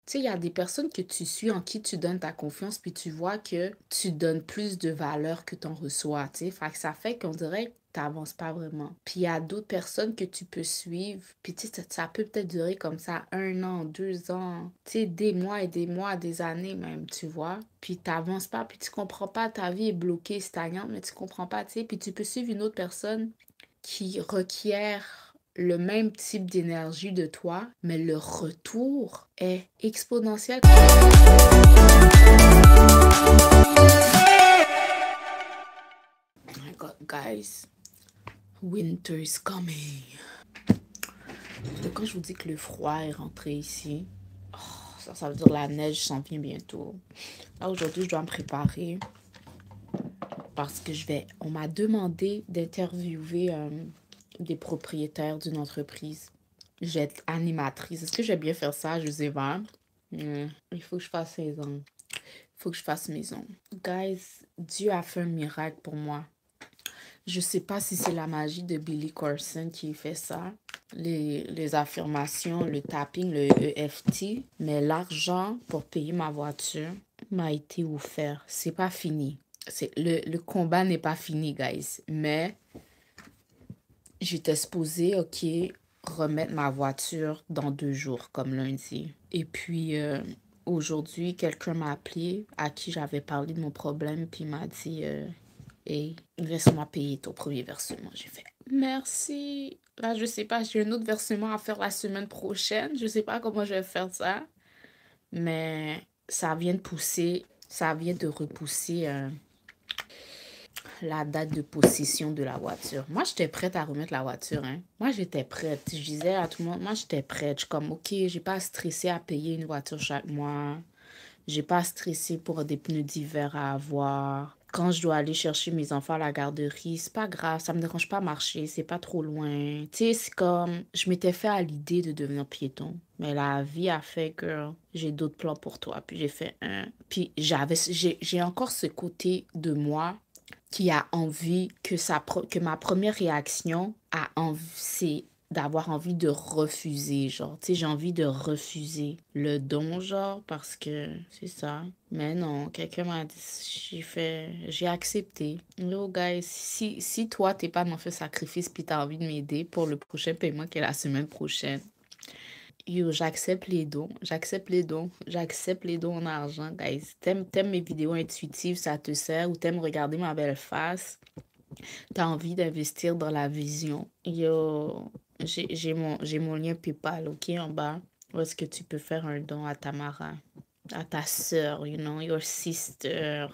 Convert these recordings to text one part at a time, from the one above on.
Tu sais, il y a des personnes que tu suis, en qui tu donnes ta confiance, puis tu vois que tu donnes plus de valeur que tu en reçois, tu sais. Fait que ça fait qu'on dirait que tu n'avances pas vraiment. Puis il y a d'autres personnes que tu peux suivre, puis tu sais, ça peut peut-être durer comme ça 1 an, 2 ans, tu sais, des mois et des mois, des années même, tu vois. Puis tu n'avances pas, puis tu comprends pas, ta vie est bloquée, stagnante, mais tu comprends pas, tu sais. Puis tu peux suivre une autre personne qui requiert le même type d'énergie de toi, mais le retour est exponentiel. Oh my God, guys, winter is coming. Donc, quand je vous dis que le froid est rentré ici, ça veut dire la neige s'en vient bientôt. Là, aujourd'hui, je dois me préparer parce que on m'a demandé d'interviewer des propriétaires d'une entreprise. Je vais être animatrice. Est-ce que je vais bien faire ça? Je sais pas. Il faut que je fasse mes ongles. Il faut que je fasse mes ongles. Guys, Dieu a fait un miracle pour moi. Je sais pas si c'est la magie de Billy Corson qui fait ça. Les affirmations, le tapping, le EFT. Mais l'argent pour payer ma voiture m'a été offert. C'est pas fini. Le combat n'est pas fini, guys. Mais j'étais supposée, OK, remettre ma voiture dans 2 jours, comme lundi. Et puis, aujourd'hui, quelqu'un m'a appelé à qui j'avais parlé de mon problème, puis il m'a dit, hey, laisse-moi payer ton premier versement. J'ai fait, merci. Là, je sais pas, j'ai un autre versement à faire la semaine prochaine. Je sais pas comment je vais faire ça. Mais ça vient de pousser, ça vient de repousser la date de possession de la voiture. Moi, j'étais prête à remettre la voiture, hein. Moi, j'étais prête. Je disais à tout le monde, moi, j'étais prête. Je suis comme, OK, j'ai pas à stresser à payer une voiture chaque mois. J'ai pas à stresser pour des pneus d'hiver à avoir. Quand je dois aller chercher mes enfants à la garderie, c'est pas grave, ça me dérange pas marcher, c'est pas trop loin. Tu sais, c'est comme, je m'étais fait à l'idée de devenir piéton. Mais la vie a fait que j'ai d'autres plans pour toi. Puis j'ai fait un. Puis j'ai encore ce côté de moi qui a envie que ma première réaction c'est d'avoir envie de refuser, genre, tu sais, j'ai envie de refuser le don, genre, parce que c'est ça. Mais non, quelqu'un m'a dit, j'ai accepté. Yo, guys, si toi, t'es pas dans fait sacrifice puis t'as envie de m'aider pour le prochain paiement qui est la semaine prochaine, yo, j'accepte les dons, j'accepte les dons, j'accepte les dons en argent, guys. T'aimes mes vidéos intuitives, ça te sert, ou t'aimes regarder ma belle face, t'as envie d'investir dans la vision. Yo, j'ai mon lien PayPal, ok, en bas, où est-ce que tu peux faire un don à Tamara, à ta sœur, you know, your sister.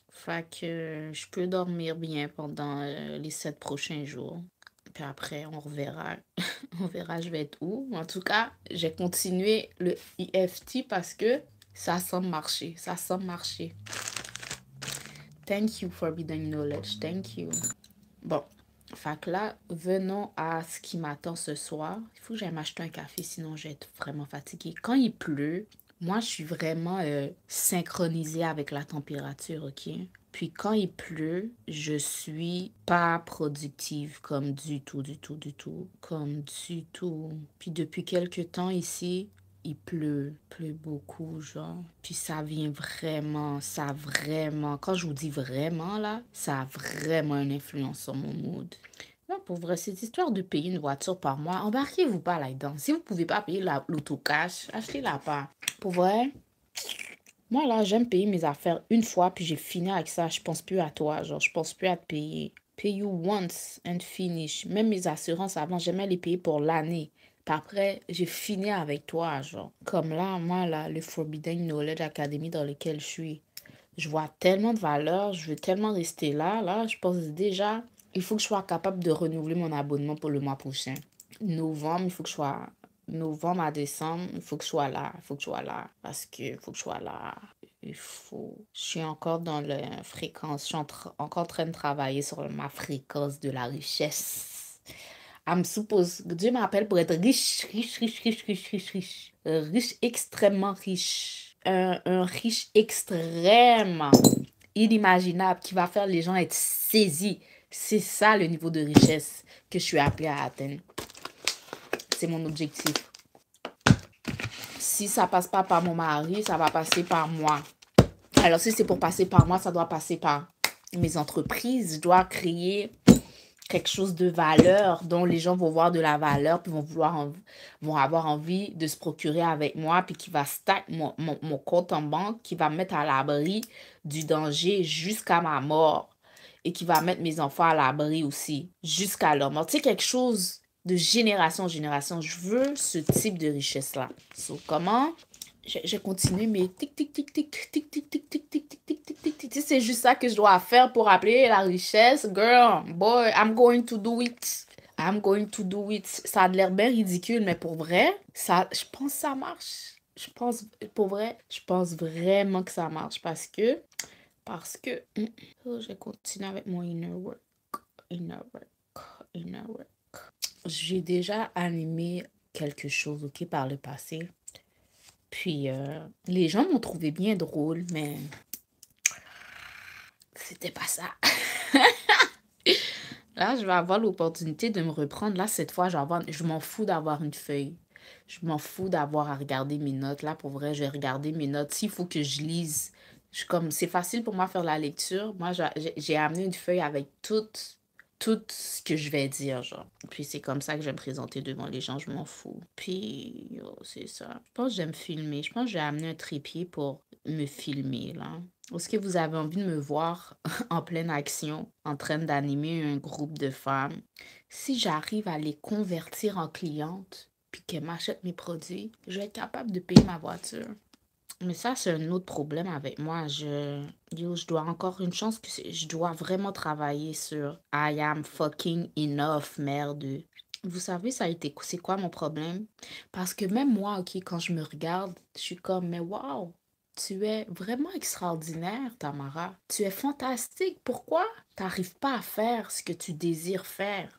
Fait que je peux dormir bien pendant les 7 prochains jours. Puis après, on reverra. On verra, je vais être où. En tout cas, j'ai continué le EFT parce que ça semble marcher. Ça semble marcher. Thank you for forbidden knowledge. Thank you. Bon. Fait que là, venons à ce qui m'attend ce soir. Il faut que j'aille m'acheter un café, sinon je vais être vraiment fatiguée. Quand il pleut, moi, je suis vraiment synchronisée avec la température, ok? Puis quand il pleut, je suis pas productive comme du tout, du tout, du tout. Comme du tout. Puis depuis quelques temps ici, il pleut beaucoup, genre. Puis ça vraiment, quand je vous dis vraiment, là, ça a vraiment une influence sur mon mood. Non, pour vrai, cette histoire de payer une voiture par mois, embarquez-vous pas là-dedans. Si vous pouvez pas payer l'auto-cash, achetez-la pas. Pour vrai, moi, là, j'aime payer mes affaires une fois, puis j'ai fini avec ça. Je pense plus à toi, genre, je pense plus à te payer. Pay you once and finish. Même mes assurances avant, j'aimais les payer pour l'année. Puis après, j'ai fini avec toi, genre. Comme là, moi, là, le Forbidden Knowledge Academy dans lequel je suis, je vois tellement de valeur, je veux tellement rester là. Là, je pense déjà, il faut que je sois capable de renouveler mon abonnement pour le mois prochain. Novembre, il faut que je sois novembre à décembre, il faut que je sois là. Il faut que je sois là. Parce que il faut que je sois là. Il faut. Je suis encore dans la fréquence. Je suis encore en train de travailler sur ma fréquence de la richesse. I'm supposed. Dieu m'appelle pour être riche, riche, riche, riche, riche, riche, riche. Riche, extrêmement riche. Un riche extrêmement inimaginable qui va faire les gens être saisis. C'est ça le niveau de richesse que je suis appelée à atteindre. C'est mon objectif. si ça passe pas par mon mari, ça va passer par moi. Alors, si c'est pour passer par moi, ça doit passer par mes entreprises. Je dois créer quelque chose de valeur dont les gens vont voir de la valeur puis vont avoir envie de se procurer avec moi puis qui va stack mon compte en banque, qui va me mettre à l'abri du danger jusqu'à ma mort et qui va mettre mes enfants à l'abri aussi jusqu'à leur mort. Tu sais, quelque chose de génération en génération. Je veux ce type de richesse-là. So, comment? J'ai continué mes tic tic tic tic tic tic tic tic tic tic tic tic tic tic tic. C'est juste ça que je dois faire pour appeler la richesse. Girl, boy, I'm going to do it. I'm going to do it. Ça a l'air bien ridicule, mais pour vrai, je pense que ça marche. Pour vrai, je pense vraiment que ça marche parce que, je continue avec mon inner work, inner work, inner work. J'ai déjà animé quelque chose, ok, par le passé. Puis, les gens m'ont trouvé bien drôle, mais c'était pas ça. Là, je vais avoir l'opportunité de me reprendre. Là, cette fois, je m'en fous d'avoir une feuille. Je m'en fous d'avoir à regarder mes notes. Là, pour vrai, je vais regarder mes notes. S'il faut que je lise, c'est facile pour moi de faire la lecture. Moi, j'ai amené une feuille avec tout ce que je vais dire, genre. Puis c'est comme ça que je vais me présenter devant les gens, je m'en fous. Puis, c'est ça. Je pense que j'aime filmer. Je pense que j'ai amené un trépied pour me filmer, là. Est-ce que vous avez envie de me voir en pleine action, en train d'animer un groupe de femmes? Si j'arrive à les convertir en clientes, puis qu'elles m'achètent mes produits, je vais être capable de payer ma voiture. Mais ça, c'est un autre problème avec moi. Je dois encore une chance que je dois vraiment travailler sur I am fucking enough, merde. Vous savez, c'est quoi mon problème? Parce que même moi, ok, quand je me regarde, je suis comme, mais wow, tu es vraiment extraordinaire, Tamara. Tu es fantastique. Pourquoi t'arrives pas à faire ce que tu désires faire?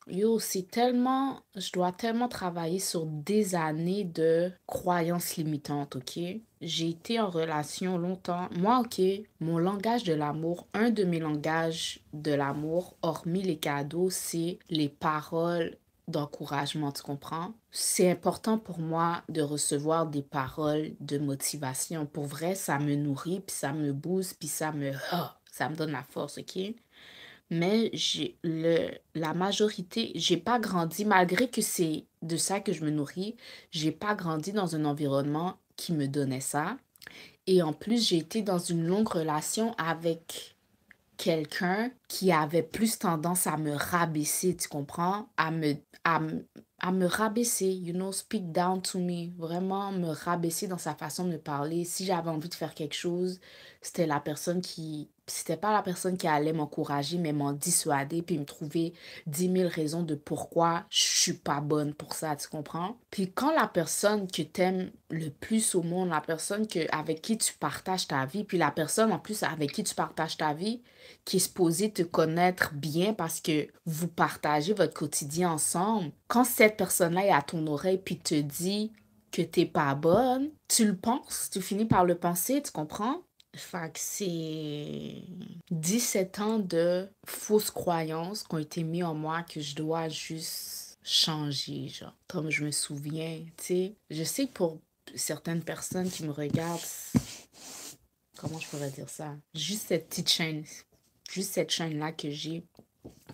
Yo, je dois tellement travailler sur des années de croyances limitantes, ok? J'ai été en relation longtemps. Moi, ok, mon langage de l'amour, un de mes langages de l'amour, hormis les cadeaux, c'est les paroles d'encouragement, tu comprends? C'est important pour moi de recevoir des paroles de motivation. Pour vrai, ça me nourrit, puis ça me booste, puis ça me donne la force, ok? Mais la majorité, j'ai pas grandi, malgré que c'est de ça que je me nourris, j'ai pas grandi dans un environnement qui me donnait ça. Et en plus, j'ai été dans une longue relation avec quelqu'un qui avait plus tendance à me rabaisser, tu comprends? À me rabaisser, speak down to me. Vraiment me rabaisser dans sa façon de me parler. Si j'avais envie de faire quelque chose, c'était pas la personne qui allait m'encourager, mais m'en dissuader, puis me trouver 10 000 raisons de pourquoi je suis pas bonne pour ça, tu comprends? Puis quand la personne que t'aimes le plus au monde, la personne avec qui tu partages ta vie, puis la personne en plus avec qui tu partages ta vie, qui est supposée te connaître bien parce que vous partagez votre quotidien ensemble, quand cette personne-là est à ton oreille puis te dit que t'es pas bonne, tu le penses, tu finis par le penser, tu comprends? Fait que c'est 17 ans de fausses croyances qui ont été mis en moi que je dois juste changer, genre. Comme je me souviens, tu sais. Je sais que pour certaines personnes qui me regardent, comment je pourrais dire ça? Juste cette chaîne-là que j'ai.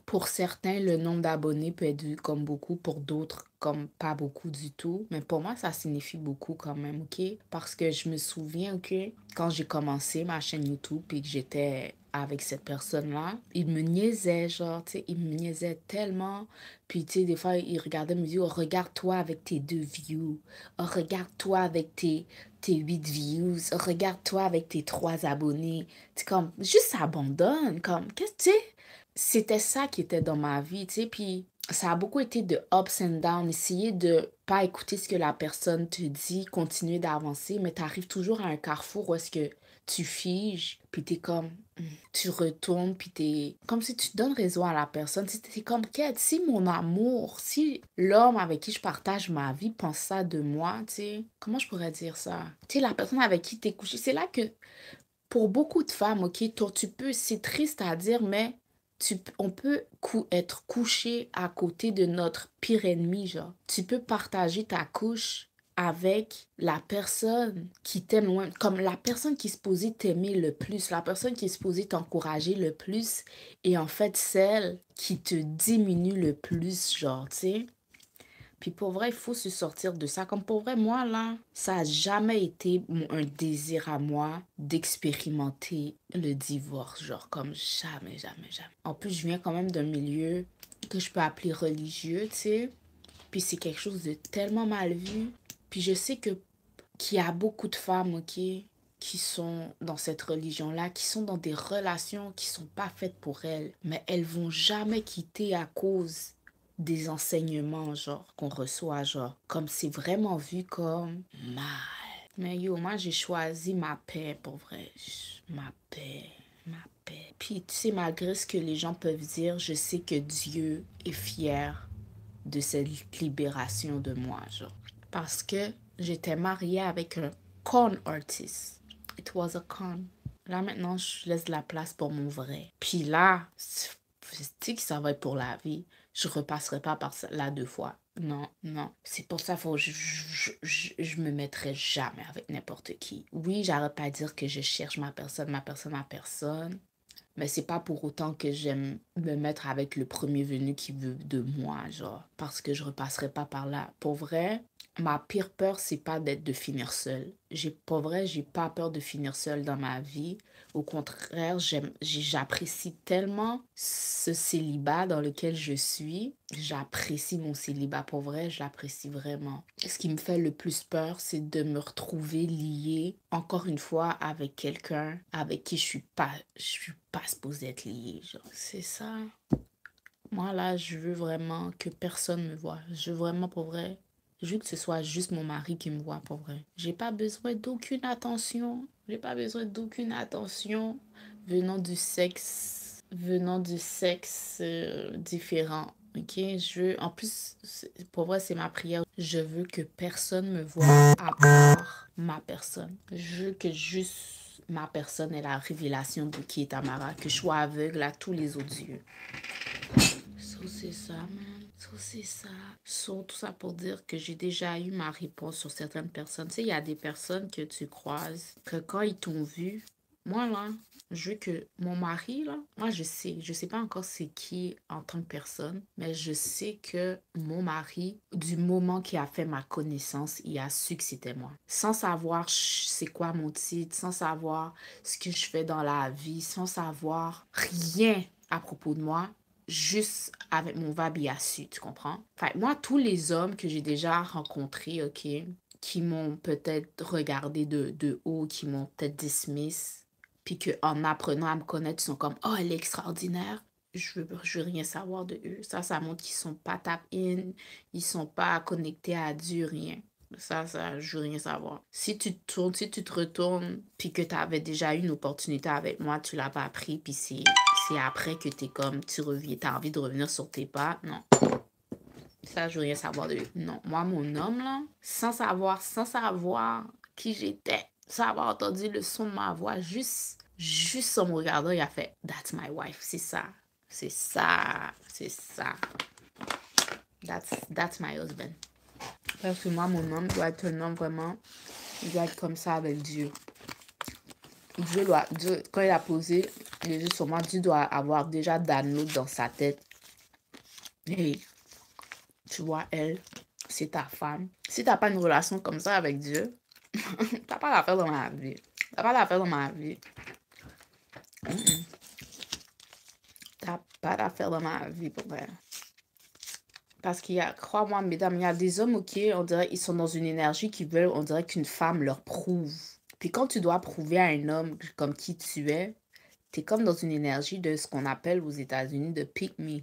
Pour certains, le nombre d'abonnés peut être vu comme beaucoup, pour d'autres comme pas beaucoup du tout. Mais pour moi, ça signifie beaucoup quand même, ok? Parce que je me souviens, ok, quand j'ai commencé ma chaîne YouTube et que j'étais avec cette personne-là, il me niaisait, genre, tu sais, il me niaisait tellement. Puis, tu sais, des fois, il regardait me dire, oh, regarde-toi avec tes 2 views. Oh, regarde-toi avec tes 8 views. Oh, regarde-toi avec tes 3 abonnés. Tu sais, comme, juste abandonne, comme, qu'est-ce que tu sais? C'était ça qui était dans ma vie, tu sais, puis ça a beaucoup été de ups and downs, essayer de pas écouter ce que la personne te dit, continuer d'avancer, mais t'arrives toujours à un carrefour où est-ce que tu figes, puis t'es comme, tu retournes, puis t'es comme si tu donnes raison à la personne, tu sais, t'es comme, quête, si mon amour, si l'homme avec qui je partage ma vie pense ça de moi, tu sais, comment je pourrais dire ça? Tu sais, la personne avec qui t'es couché, c'est là que pour beaucoup de femmes, ok, toi, c'est triste à dire, mais on peut être couché à côté de notre pire ennemi, genre. Tu peux partager ta couche avec la personne qui t'aime loin, comme la personne qui est supposée t'aimer le plus, la personne qui est supposée t'encourager le plus, et en fait celle qui te diminue le plus, genre, tu sais. Puis pour vrai, il faut se sortir de ça. Comme pour vrai, moi, là, ça a jamais été un désir à moi d'expérimenter le divorce. Genre, comme jamais, jamais, jamais. En plus, je viens quand même d'un milieu que je peux appeler religieux, tu sais. Puis c'est quelque chose de tellement mal vu. Puis je sais qu'il y a beaucoup de femmes, ok, qui sont dans cette religion-là, qui sont dans des relations qui sont pas faites pour elles. Mais elles vont jamais quitter à cause des enseignements, genre, qu'on reçoit, genre, comme c'est vraiment vu comme mal. Mais yo, moi, j'ai choisi ma paix, pour vrai. Ma paix, ma paix. Puis, tu sais, malgré ce que les gens peuvent dire, je sais que Dieu est fier de cette libération de moi, genre. Parce que j'étais mariée avec un con artist. It was a con. Là, maintenant, je laisse la place pour mon vrai. Puis là, tu sais que ça va être pour la vie. Je repasserai pas par là 2 fois. Non, non. C'est pour ça faut je me mettrai jamais avec n'importe qui. Oui, j'arrête pas de dire que je cherche ma personne, ma personne, ma personne. Mais c'est pas pour autant que j'aime me mettre avec le premier venu qui veut de moi, genre. Parce que je repasserai pas par là. Pour vrai, ma pire peur, c'est pas de finir seule. Pour vrai, j'ai pas peur de finir seule dans ma vie. Au contraire, j'apprécie tellement ce célibat dans lequel je suis. J'apprécie mon célibat. Pour vrai, je l'apprécie vraiment. Ce qui me fait le plus peur, c'est de me retrouver liée, encore une fois, avec quelqu'un avec qui je suis pas supposée être liée. Genre, c'est ça. Moi, là, je veux vraiment que personne me voie. Je veux vraiment, pour vrai, je veux que ce soit juste mon mari qui me voit, pour vrai. J'ai pas besoin d'aucune attention. J'ai pas besoin d'aucune attention venant du sexe différent. Ok, en plus, pour vrai, c'est ma prière. Je veux que personne me voie à part ma personne. Je veux que juste ma personne ait la révélation de qui est Tamara, que je sois aveugle à tous les autres yeux. So, c'est ça, man. So, c'est ça. So, tout ça pour dire que j'ai déjà eu ma réponse sur certaines personnes. Tu sais, il y a des personnes que tu croises, que quand ils t'ont vu, moi, là, je veux que mon mari, là, moi, je sais pas encore c'est qui en tant que personne, mais je sais que mon mari, du moment qu'il a fait ma connaissance, il a su que c'était moi. Sans savoir c'est quoi mon titre, sans savoir ce que je fais dans la vie, sans savoir rien à propos de moi, juste avec mon vibe, il a su, tu comprends? Fait moi, tous les hommes que j'ai déjà rencontrés, ok, qui m'ont peut-être regardé de haut, qui m'ont peut-être dismiss, puis qu'en apprenant à me connaître, ils sont comme, oh, elle est extraordinaire. Je veux rien savoir de eux. Ça montre qu'ils sont pas tap-in, ils sont pas connectés à Dieu, rien. Je veux rien savoir. Si tu te retournes, puis que tu avais déjà eu une opportunité avec moi, tu l'as pas pris, puis c'est après que t'es comme, t'as envie de revenir sur tes pas. Non. Ça, je veux rien savoir de lui. Non. Moi, mon homme, là, sans savoir qui j'étais, sans avoir entendu le son de ma voix, juste en me regardant, il a fait, That's my wife. C'est ça. C'est ça. C'est ça. That's my husband. Parce que moi, mon homme doit être un homme vraiment, il doit être comme ça avec Dieu. Dieu, quand il a posé les yeux sur moi, Dieu doit avoir déjà download dans sa tête. Hey, tu vois, elle, c'est ta femme. Si t'as pas une relation comme ça avec Dieu, t'as pas d'affaire dans ma vie. T'as pas d'affaire dans ma vie. T'as pas d'affaire dans ma vie, pour vrai. Parce crois-moi, mesdames, il y a des hommes, ok, on dirait ils sont dans une énergie qui veulent, on dirait qu'une femme leur prouve. Puis quand tu dois prouver à un homme comme qui tu es, t'es comme dans une énergie de ce qu'on appelle aux États-Unis de pick me.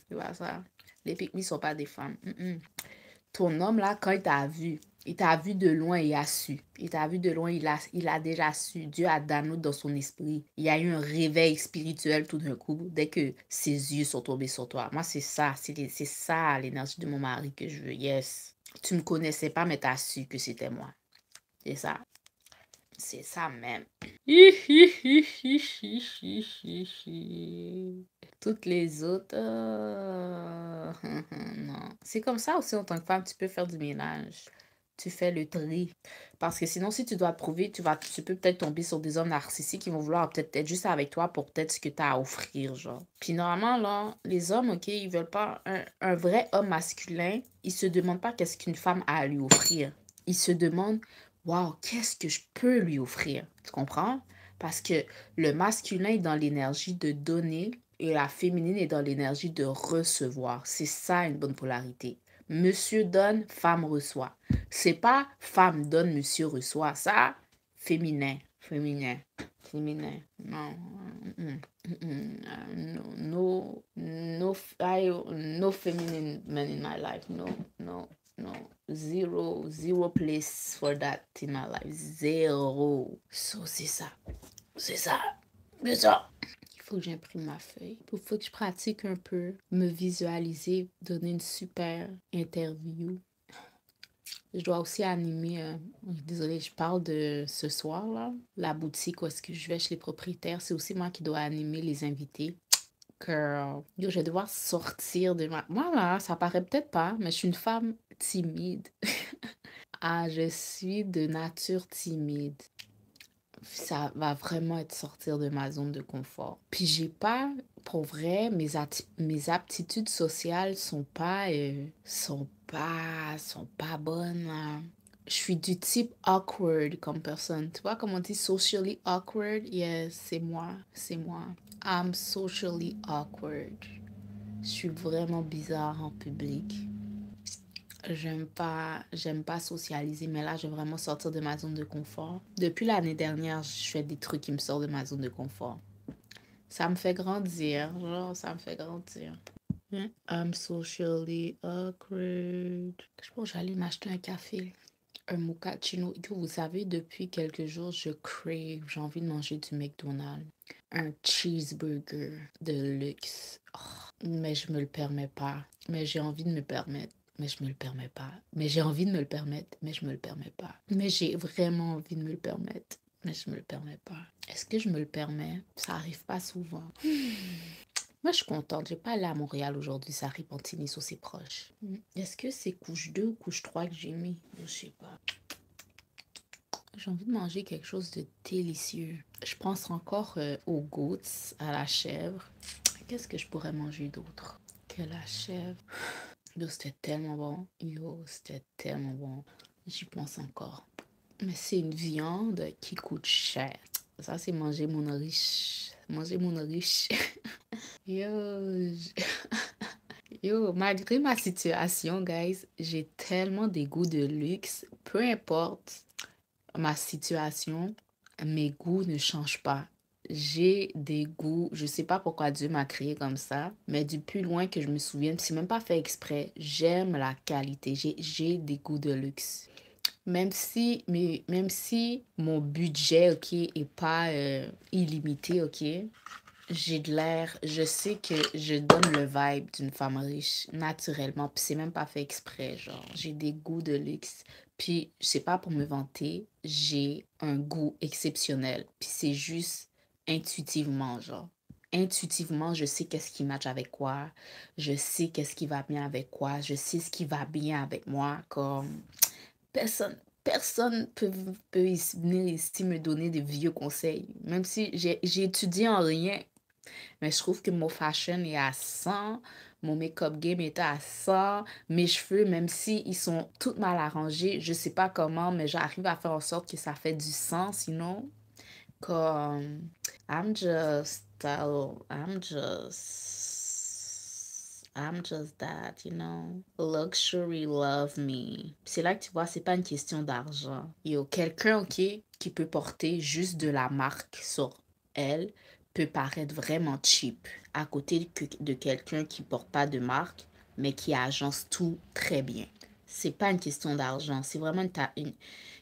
Tu vois ça? Les pick me sont pas des femmes. Ton homme, là, quand il t'a vu de loin, il a su. Il t'a vu de loin, il a déjà su. Dieu a donné dans son esprit. Il y a eu un réveil spirituel tout d'un coup, dès que ses yeux sont tombés sur toi. Moi, c'est ça. C'est ça, l'énergie de mon mari que je veux. Yes. Tu me connaissais pas, mais t'as su que c'était moi. C'est ça. C'est ça même. Toutes les autres, non. C'est comme ça aussi en tant que femme, tu peux faire du ménage. Tu fais le tri. Parce que sinon, si tu dois prouver, tu peux peut-être tomber sur des hommes narcissiques qui vont vouloir peut-être être juste avec toi pour peut-être ce que tu as à offrir, genre. Puis normalement, là, les hommes, OK, ils veulent pas un vrai homme masculin, il se demande pas qu'est-ce qu'une femme a à lui offrir. Il se demande, waouh, qu'est-ce que je peux lui offrir? Tu comprends? Parce que le masculin est dans l'énergie de donner et la féminine est dans l'énergie de recevoir. C'est ça une bonne polarité. Monsieur donne, femme reçoit. C'est pas femme donne, monsieur reçoit. Ça, féminin. Féminin. Féminin. Non. No, no, no feminine men in my life. No, no, no. Zero place for that in my life. Zéro. So, c'est ça. C'est ça. C'est ça. Il faut que j'imprime ma feuille. Il faut que je pratique un peu, me visualiser, donner une super interview. Je dois aussi animer, désolée, je parle de ce soir, là, la boutique où est-ce que je vais chez les propriétaires. C'est aussi moi qui dois animer les invités. Girl, yo, je vais devoir sortir de ma... Moi, là, ça paraît peut-être pas, mais je suis une femme timide. Ah, je suis de nature timide. Ça va vraiment être sortir de ma zone de confort. Puis j'ai pas, pour vrai, mes aptitudes sociales sont pas bonnes, là. Je suis du type awkward comme personne. Tu vois comment on dit socially awkward? Yes, c'est moi, c'est moi. I'm socially awkward. Je suis vraiment bizarre en public. J'aime pas socialiser, mais là, je vais vraiment sortir de ma zone de confort. Depuis l'année dernière, je fais des trucs qui me sortent de ma zone de confort. Ça me fait grandir, genre, ça me fait grandir. I'm socially awkward. Je pense que j'allais m'acheter un café, un mochaccino. Et vous savez, depuis quelques jours, j'ai envie de manger du McDonald's. Un cheeseburger de luxe. Oh, mais je me le permets pas. Mais j'ai envie de me permettre. Mais je me le permets pas. Mais j'ai envie de me le permettre. Mais je me le permets pas. Mais j'ai vraiment envie de me le permettre. Mais je me le permets pas. Est-ce que je me le permets? Ça arrive pas souvent. Moi, je suis contente. J'ai pas allé à Montréal aujourd'hui. Ça Repentigny, sur ses proches. Est-ce que c'est couche 2 ou couche 3 que j'ai mis? Je sais pas. J'ai envie de manger quelque chose de délicieux. Je pense encore aux goûts, à la chèvre. Qu'est-ce que je pourrais manger d'autre que la chèvre? Yo, c'était tellement bon. Yo, c'était tellement bon. J'y pense encore. Mais c'est une viande qui coûte cher. Ça, c'est manger mon riche. Manger mon riche. Yo, yo, malgré ma situation, guys, j'ai tellement des goûts de luxe. Peu importe ma situation, mes goûts ne changent pas. J'ai des goûts, je sais pas pourquoi Dieu m'a créé comme ça, mais du plus loin que je me souvienne, c'est même pas fait exprès, j'aime la qualité, j'ai des goûts de luxe. Même si mon budget, ok, est pas illimité, ok, j'ai de l'air, je sais que je donne le vibe d'une femme riche naturellement, puis c'est même pas fait exprès, genre, j'ai des goûts de luxe. Puis, c'est pas pour me vanter, j'ai un goût exceptionnel. Puis c'est juste intuitivement, genre. Intuitivement, je sais qu'est-ce qui match avec quoi, je sais qu'est-ce qui va bien avec quoi, je sais ce qui va bien avec moi, comme personne peut venir ici me donner des vieux conseils. Même si j'ai étudié en rien, mais je trouve que mon fashion est à 100, mon make-up game est à 100, mes cheveux, même si ils sont tout mal arrangés, je sais pas comment, mais j'arrive à faire en sorte que ça fait du sens, sinon, comme, I'm just that, you know. Luxury love me. C'est là que tu vois, c'est pas une question d'argent. Yo, quelqu'un, ok, qui peut porter juste de la marque sur elle, peut paraître vraiment cheap à côté de quelqu'un qui porte pas de marque, mais qui agence tout très bien. C'est pas une question d'argent, c'est vraiment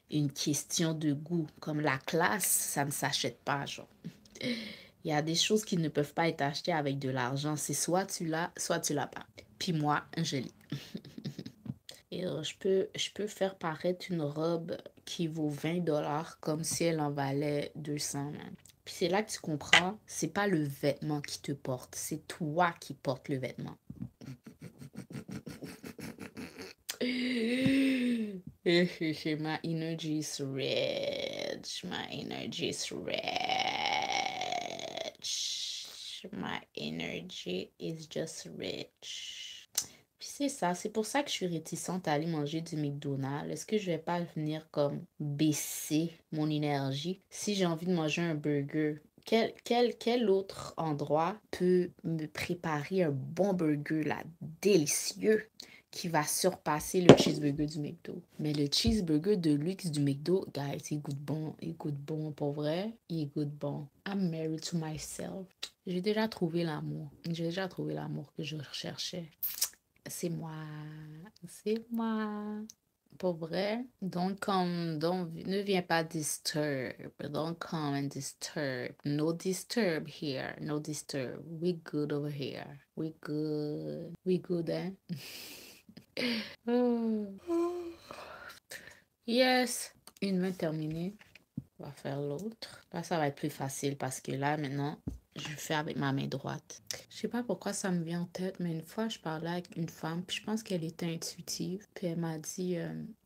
une question de goût. Comme la classe, ça ne s'achète pas, genre. Il y a des choses qui ne peuvent pas être achetées avec de l'argent. C'est soit tu l'as, soit tu l'as pas. Puis moi, je l'ai. Et je peux faire paraître une robe qui vaut 20 $ comme si elle en valait 200. Man. Puis c'est là que tu comprends, c'est pas le vêtement qui te porte, c'est toi qui portes le vêtement. My energy is rich. My energy is rich. My energy is just rich. Puis c'est ça, c'est pour ça que je suis réticente à aller manger du McDonald's. Est-ce que je vais pas venir comme baisser mon énergie si j'ai envie de manger un burger? Quel autre endroit peut me préparer un bon burger là, délicieux, qui va surpasser le cheeseburger du McDo? Mais le cheeseburger de luxe du McDo, guys, il goûte bon, pour vrai, il goûte bon. I'm married to myself. J'ai déjà trouvé l'amour. J'ai déjà trouvé l'amour que je recherchais. C'est moi. C'est moi. Pour vrai, ne viens pas disturb. Don't come and disturb. No disturb here. No disturb. We good over here. We good. We good, hein? Yes. Une main terminée. On va faire l'autre. Là, ça va être plus facile parce que là, maintenant, je vais faire avec ma main droite. Je sais pas pourquoi ça me vient en tête, mais une fois, je parlais avec une femme, puis je pense qu'elle était intuitive. Puis elle m'a dit,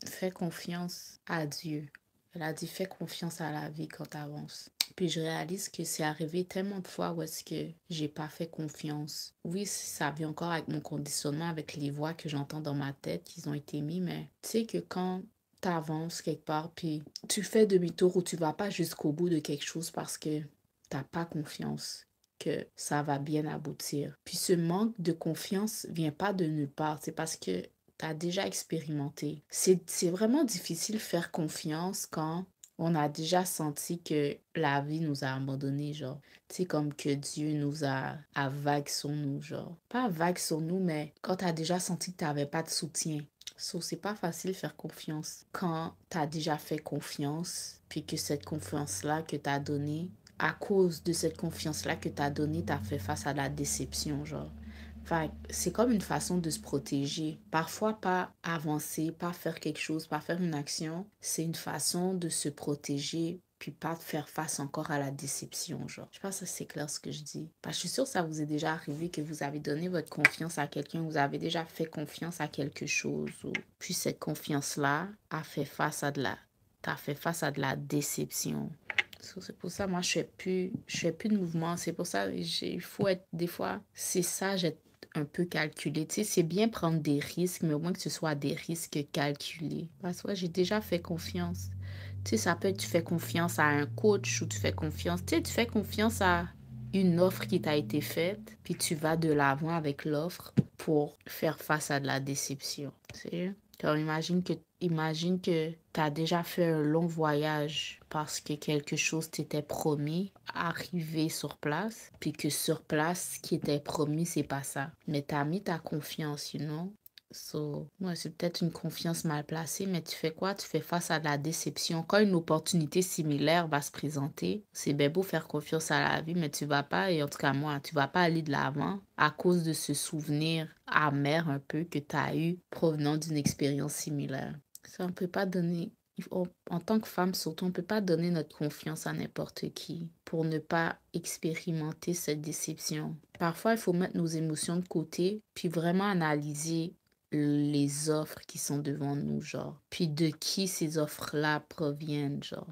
fais confiance à Dieu. Elle a dit, fais confiance à la vie quand t'avances. Puis je réalise que c'est arrivé tellement de fois où est-ce que j'ai pas fait confiance. Oui, ça vient encore avec mon conditionnement, avec les voix que j'entends dans ma tête qui ont été mis, mais tu sais que quand t'avances quelque part, puis tu fais demi-tour ou tu vas pas jusqu'au bout de quelque chose parce que t'as pas confiance que ça va bien aboutir. Puis ce manque de confiance vient pas de nulle part, c'est parce que t'as déjà expérimenté. C'est vraiment difficile de faire confiance quand on a déjà senti que la vie nous a abandonnés, genre. Tu sais, comme que Dieu nous a vague sur nous, genre. Pas vague sur nous, mais quand t'as déjà senti que t'avais pas de soutien. So, c'est pas facile de faire confiance quand t'as déjà fait confiance, puis que cette confiance-là que t'as donnée, à cause de cette confiance-là que t'as donnée, t'as fait face à la déception, genre. Fait c'est comme une façon de se protéger. Parfois, pas avancer, pas faire quelque chose, pas faire une action, c'est une façon de se protéger puis pas de faire face encore à la déception, genre. Je sais pas si c'est clair ce que je dis. Parce que je suis sûre que ça vous est déjà arrivé que vous avez donné votre confiance à quelqu'un, vous avez déjà fait confiance à quelque chose, ou puis cette confiance-là a fait face à t'as fait face à de la déception. So, c'est pour ça, moi, je fais plus de mouvement. C'est pour ça, il faut être, des fois, c'est sage être un peu calculé. Tu sais, c'est bien prendre des risques, mais au moins que ce soit des risques calculés. Parce que ouais, j'ai déjà fait confiance. Tu sais, ça peut être, tu fais confiance à un coach ou tu fais confiance, tu sais, tu fais confiance à une offre qui t'a été faite, puis tu vas de l'avant avec l'offre pour faire face à de la déception. Tu sais? Alors, imagine que tu as déjà fait un long voyage parce que quelque chose t'était promis, arrivé sur place, puis que sur place, ce qui était promis, c'est pas ça. Mais tu as mis ta confiance, you know? So, ouais, c'est peut-être une confiance mal placée, mais tu fais quoi? Tu fais face à de la déception. Quand une opportunité similaire va se présenter, c'est bien beau faire confiance à la vie, mais tu vas pas, et en tout cas moi, tu vas pas aller de l'avant à cause de ce souvenir amer un peu que tu as eu provenant d'une expérience similaire. Ça, on peut pas donner, en tant que femme surtout, on peut pas donner notre confiance à n'importe qui pour ne pas expérimenter cette déception. Parfois, il faut mettre nos émotions de côté, puis vraiment analyser les offres qui sont devant nous, genre. Puis de qui ces offres-là proviennent, genre.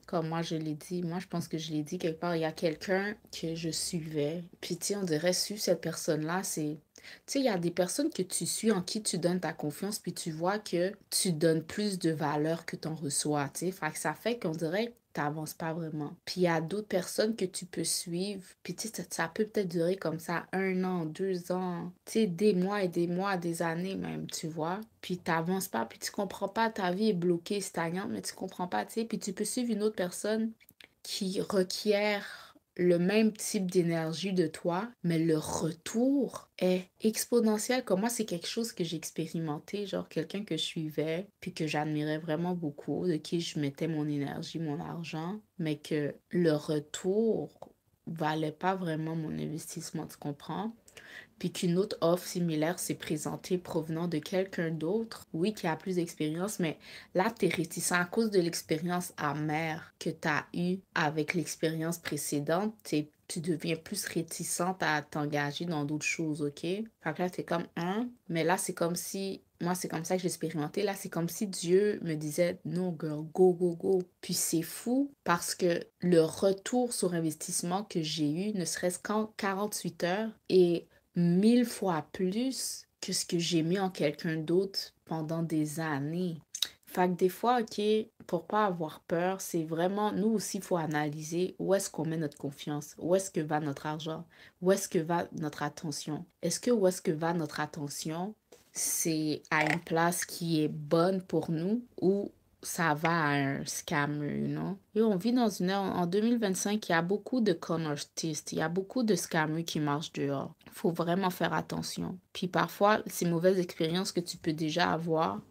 Comme moi, je l'ai dit, moi, je pense que je l'ai dit quelque part, il y a quelqu'un que je suivais. Puis, tu sais, on dirait, suivre cette personne-là, c'est... Tu sais, il y a des personnes que tu suis, en qui tu donnes ta confiance, puis tu vois que tu donnes plus de valeur que t'en reçois, tu sais. Fait que ça fait qu'on dirait t'avances pas vraiment. Puis il y a d'autres personnes que tu peux suivre, puis tu sais, ça peut peut-être durer comme ça 1 an, 2 ans, tu sais, des mois et des mois, des années même, tu vois. Puis t'avances pas, puis tu comprends pas, ta vie est bloquée, stagnante, mais tu comprends pas, tu sais. Puis tu peux suivre une autre personne qui requiert le même type d'énergie de toi, mais le retour est exponentiel. Comme moi, c'est quelque chose que j'ai expérimenté, genre quelqu'un que je suivais, puis que j'admirais vraiment beaucoup, de qui je mettais mon énergie, mon argent, mais que le retour valait pas vraiment mon investissement, tu comprends? Puis qu'une autre offre similaire s'est présentée provenant de quelqu'un d'autre, oui, qui a plus d'expérience, mais là, tu es réticent à cause de l'expérience amère que tu as eue avec l'expérience précédente. Tu deviens plus réticente à t'engager dans d'autres choses, OK? Fait que là, t'es comme, mais là, c'est comme si Moi, c'est comme ça que j'ai expérimenté. Là, c'est comme si Dieu me disait, non, girl, go, go, go. Puis c'est fou parce que le retour sur investissement que j'ai eu, ne serait-ce qu'en 48 heures, est 1000 fois plus que ce que j'ai mis en quelqu'un d'autre pendant des années. Fait que des fois, OK, pour pas avoir peur, c'est vraiment, nous aussi, il faut analyser où est-ce qu'on met notre confiance, où est-ce que va notre argent, où est-ce que va notre attention. Est-ce que où est-ce que va notre attention, c'est à une place qui est bonne pour nous ou ça va à un scammer, you know? Et on vit dans une ère, en 2025, il y a beaucoup de con artistes, il y a beaucoup de scammers qui marchent dehors. Il faut vraiment faire attention. Puis parfois, ces mauvaises expériences que tu peux déjà avoir,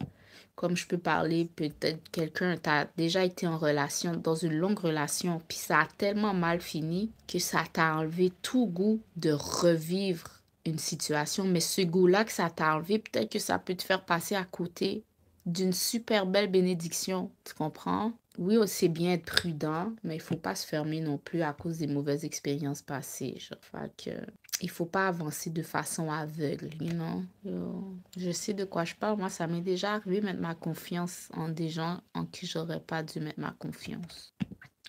comme je peux parler, peut-être quelqu'un, t'as déjà été en relation, dans une longue relation, puis ça a tellement mal fini que ça t'a enlevé tout goût de revivre une situation. Mais ce goût-là que ça t'a enlevé, peut-être que ça peut te faire passer à côté d'une super belle bénédiction. Tu comprends? Oui, c'est bien être prudent, mais il faut pas se fermer non plus à cause des mauvaises expériences passées. Genre. Fait que, il faut pas avancer de façon aveugle, you know? Je sais de quoi je parle. Moi, ça m'est déjà arrivé de mettre ma confiance en des gens en qui j'aurais pas dû mettre ma confiance.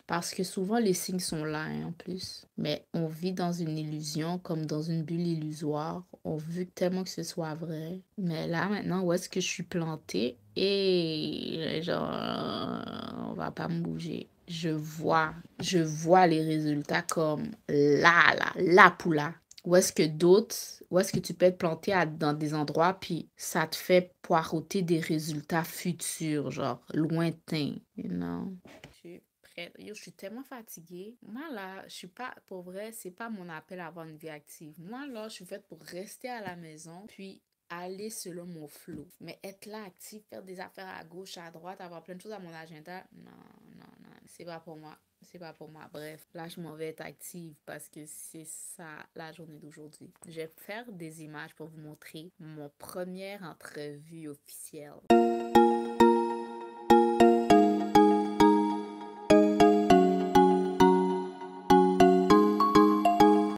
Parce que souvent, les signes sont là, hein, en plus. Mais on vit dans une illusion, comme dans une bulle illusoire. On veut tellement que ce soit vrai. Mais là, maintenant, où est-ce que je suis plantée? Et genre, on va pas me bouger. Je vois les résultats comme là, pour là. Où est-ce que tu peux être planté dans des endroits, puis ça te fait poireauter des résultats futurs, genre lointains, you know? Je suis prête. Yo, je suis tellement fatiguée. Moi, là, je suis pas, pour vrai, c'est pas mon appel à avoir une vie active. Moi, là, je suis faite pour rester à la maison, puis aller selon mon flow. Mais être là, active, faire des affaires à gauche, à droite, avoir plein de choses à mon agenda, non, non, non, c'est pas pour moi. C'est pas pour moi. Bref, là, je m'en vais être active parce que c'est ça la journée d'aujourd'hui. Je vais faire des images pour vous montrer mon première entrevue officielle.